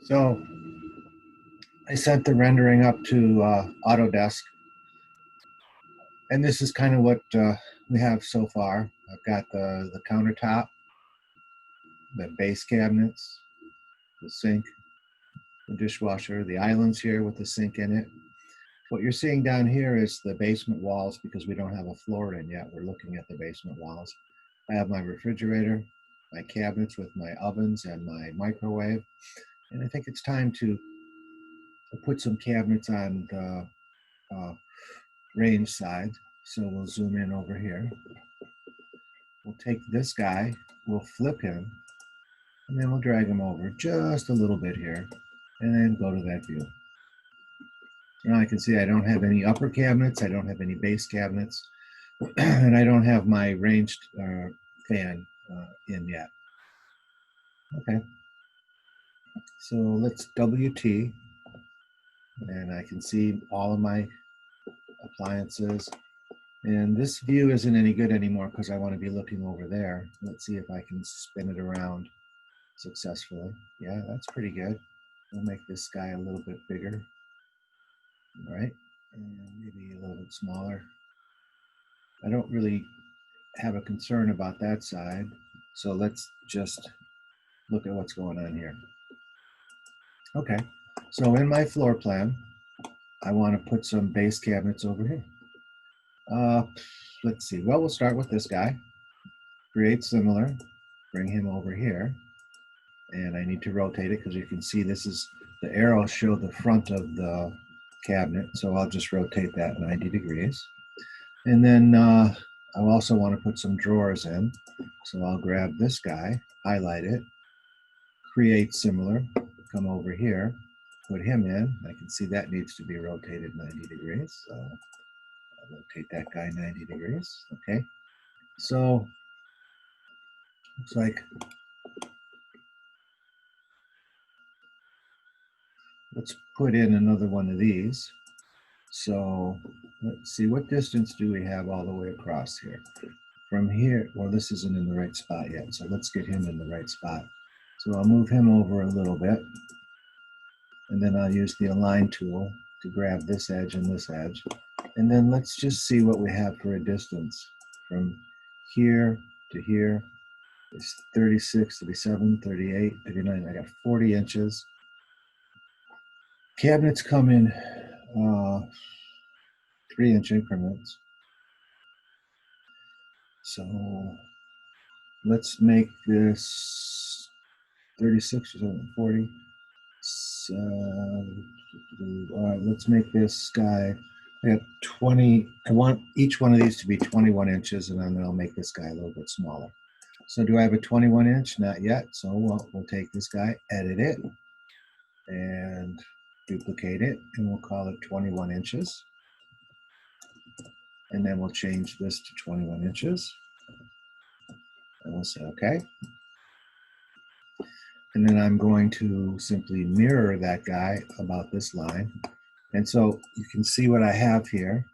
So I sent the rendering up to Autodesk, and this is kind of what we have so far. I've got the countertop, the base cabinets, the sink, the dishwasher, the islands here with the sink in it. What you're seeing down here is the basement walls because we don't have a floor in yet. We're looking at the basement walls. I have my refrigerator, my cabinets with my ovens and my microwave. And I think it's time to put some cabinets on the range side. So we'll zoom in over here. We'll take this guy, we'll flip him, and then we'll drag him over just a little bit here, and then go to that view. Now I can see I don't have any upper cabinets, I don't have any base cabinets, and I don't have my ranged fan in yet. Okay, so let's WT, and I can see all of my appliances. And this view isn't any good anymore because I want to be looking over there. Let's see if I can spin it around successfully. Yeah, that's pretty good. We'll make this guy a little bit bigger. All right, and maybe a little bit smaller. I don't really have a concern about that side. So let's just look at what's going on here. Okay, so in my floor plan, I want to put some base cabinets over here. Let's see. Well, we'll start with this guy. Create similar. Bring him over here. And I need to rotate it because you can see this is the arrows show the front of the cabinet. So I'll just rotate that 90 degrees. And then I also want to put some drawers in. So I'll grab this guy, highlight it, create similar, come over here, put him in. I can see that needs to be rotated 90 degrees. So I'll rotate that guy 90 degrees. Okay. So looks like let's put in another one of these. So let's see, what distance do we have all the way across here? From here, well, this isn't in the right spot yet, so let's get him in the right spot. So I'll move him over a little bit, and then I'll use the align tool to grab this edge and this edge. And then let's just see what we have for a distance. From here to here is 36, 37, 38, 39. I got 40 inches. Cabinets come in 3-inch increments. So let's make this 36 or 40. So, all right, let's make this guy, I got 20, I want each one of these to be 21 inches, and then I'll make this guy a little bit smaller. So do I have a 21 inch? Not yet. So we'll take this guy, edit it, and duplicate it, and we'll call it 21 inches. And then we'll change this to 21 inches. And we'll say, okay. And then I'm going to simply mirror that guy about this line. And so you can see what I have here.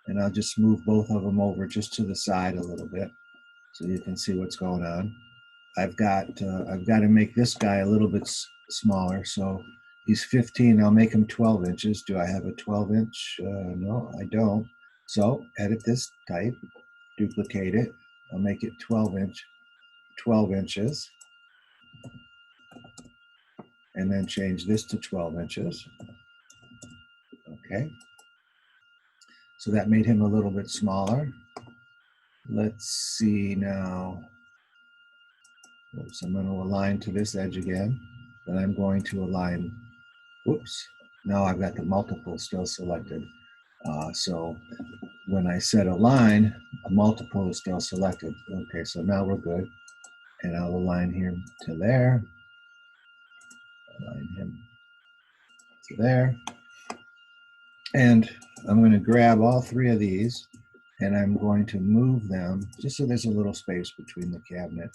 And I'll just move both of them over just to the side a little bit so you can see what's going on. I've got to make this guy a little bit smaller. So he's 15. I'll make him 12 inches. Do I have a 12 inch? No, I don't. So edit this type, duplicate it. I'll make it 12 inches. And then change this to 12 inches. Okay. So that made him a little bit smaller. Let's see now. Oops, I'm going to align to this edge again. Then I'm going to align, oops, now I've got the multiple still selected. So when I set align, a multiple is still selected. Okay, so now we're good. And I'll align him to there. Align him to there. And I'm going to grab all three of these, and I'm going to move them just so there's a little space between the cabinet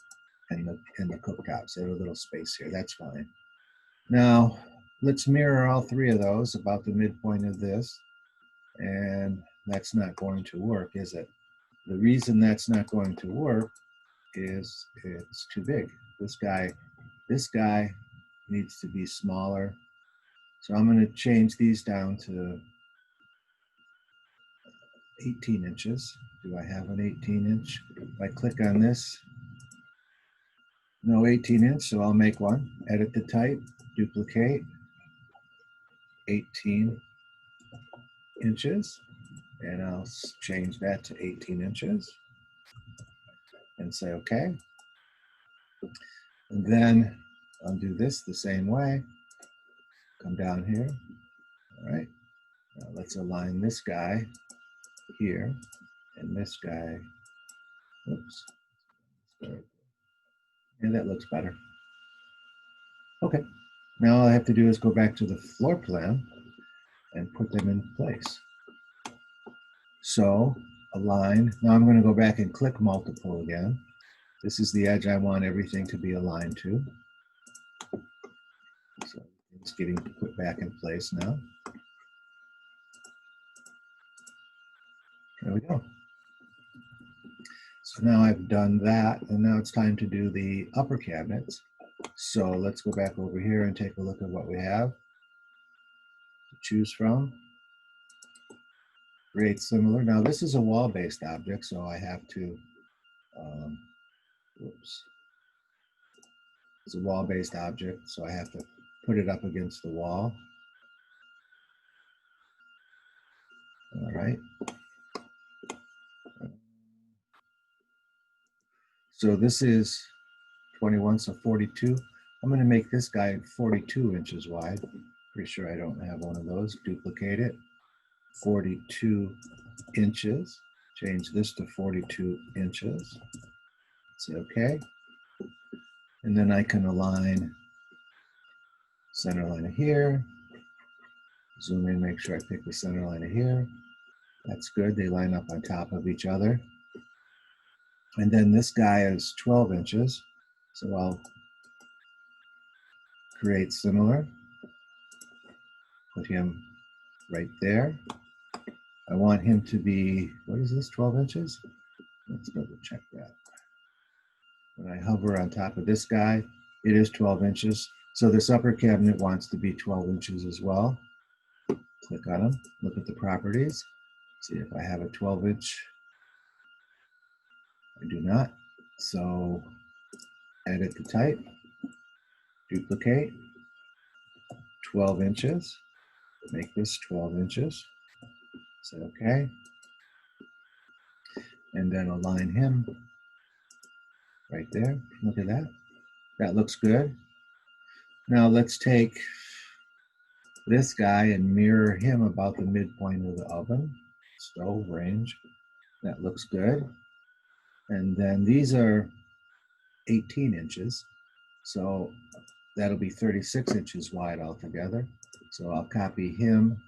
and the cooktop. So a little space here, that's fine. Now, let's mirror all three of those about the midpoint of this, and that's not going to work, is it? The reason that's not going to work is it's too big. This guy needs to be smaller. So I'm going to change these down to 18 inches. Do I have an 18-inch? If I click on this, no 18-inch, so I'll make one. Edit the type, duplicate, 18 inches, and I'll change that to 18 inches and say okay. And then I'll do this the same way. Come down here. All right. Now let's align this guy here and this guy. Oops. And that looks better. Okay. Now all I have to do is go back to the floor plan and put them in place. So align. Now I'm going to go back and click multiple again. This is the edge I want everything to be aligned to. So it's getting put back in place now. There we go. So now I've done that, and now it's time to do the upper cabinets. So let's go back over here and take a look at what we have to choose from. Create similar. Now this is a wall-based object, so I have to, oops. It's a wall-based object, so I have to put it up against the wall. All right. So this is 21, so 42. I'm going to make this guy 42 inches wide. Pretty sure I don't have one of those. Duplicate it. 42 inches. Change this to 42 inches. Say okay. And then I can align center line of here. Zoom in, make sure I pick the center line of here. That's good. They line up on top of each other. And then this guy is 12 inches. So I'll create similar. Put him right there. I want him to be, what is this, 12 inches? Let's double check that. When I hover on top of this guy, it is 12 inches. So this upper cabinet wants to be 12 inches as well. Click on them, look at the properties, see if I have a 12-inch. I do not. So edit the type, duplicate, 12 inches, make this 12 inches. Say okay. And then align him right there. Look at that. That looks good. Now let's take this guy and mirror him about the midpoint of the oven, stove range. That looks good. And then these are 18 inches. So that'll be 36 inches wide altogether. So I'll copy him.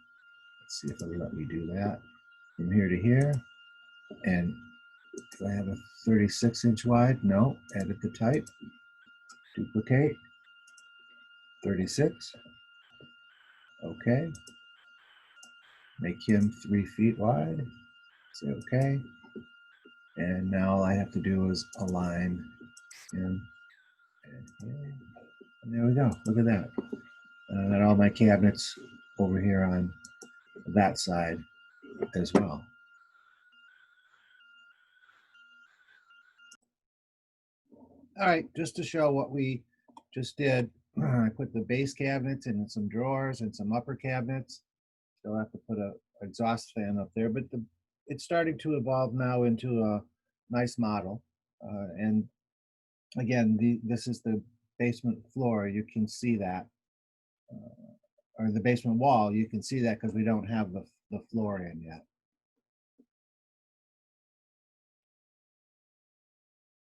Let's see if it'll let me do that. From here to here. And do I have a 36-inch wide? No. Edit the type. Duplicate. 36. Okay. Make him 3 feet wide. Say okay. And now all I have to do is align him. And there we go. Look at that. And then all my cabinets over here on that side as well. All right, just to show what we just did, I put the base cabinets in some drawers and some upper cabinets. Still have to put a exhaust fan up there, but it's starting to evolve now into a nice model. And again, this is the basement floor. You can see that, or the basement wall. You can see that because we don't have the floor in yet.